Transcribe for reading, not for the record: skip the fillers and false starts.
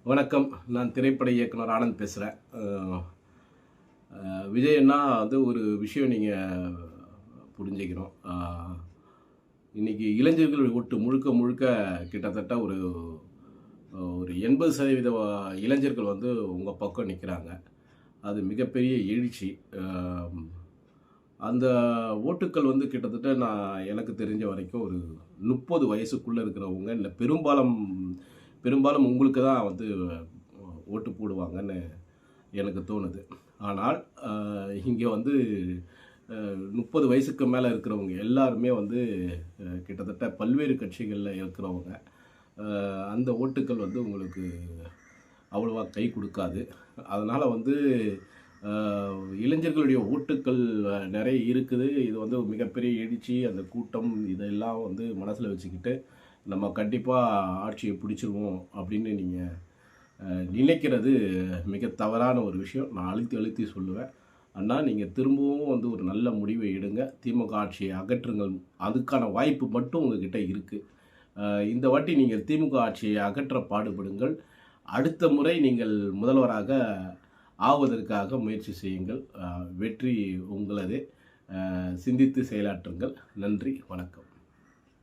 வணக்கம். நான் திரைப்பட இயக்குனர் ஆனந்த் பேசுகிறேன். விஜய்னா ஒரு விஷயம் நீங்கள் புரிஞ்சுக்கணும். இன்றைக்கி இளைஞர்கள் ஓட்டு முழுக்க முழுக்க கிட்டத்தட்ட ஒரு ஒரு 80% இளைஞர்கள் உங்கள் பக்கம் நிற்கிறாங்க. அது மிகப்பெரிய எழுச்சி. அந்த ஓட்டுக்கள் கிட்டத்தட்ட நான் எனக்கு தெரிஞ்ச வரைக்கும் ஒரு 30 வயசுக்குள்ளே இருக்கிறவங்க, இல்லை பெரும்பாலும் உங்களுக்கு தான் ஓட்டு போடுவாங்கன்னு எனக்கு தோணுது. ஆனால் இங்கே 30 வயசுக்கு மேலே இருக்கிறவங்க எல்லாருமே கிட்டத்தட்ட பல்வேறு கட்சிகளில் இருக்கிறவங்க. அந்த ஓட்டுக்கள் உங்களுக்கு அவ்வளோவா கை கொடுக்காது. அதனால் இளைஞர்களுடைய ஓட்டுக்கள் நிறைய இருக்குது. இது மிகப்பெரிய எழுச்சி. அந்த கூட்டம் இதெல்லாம் மனசில் வச்சுக்கிட்டு நம்ம கண்டிப்பாக ஆட்சியை பிடிச்சிருவோம் அப்படின்னு நீங்கள் நினைக்கிறது மிக தவறான ஒரு விஷயம். நான் அழுத்தி சொல்லுவேன். அண்ணா, நீங்கள் திரும்பவும் ஒரு நல்ல முடிவை எடுங்க. திமுக ஆட்சியை அகற்றுங்கள். அதுக்கான வாய்ப்பு மட்டும் உங்ககிட்ட இருக்குது. இந்த வாட்டி நீங்கள் திமுக ஆட்சியை அகற்ற பாடுபடுங்கள். அடுத்த முறை நீங்கள் முதல்வராக ஆவதற்காக முயற்சி செய்யுங்கள். வெற்றி உங்களதே. சிந்தித்து செயலாற்றுங்கள். நன்றி, வணக்கம்.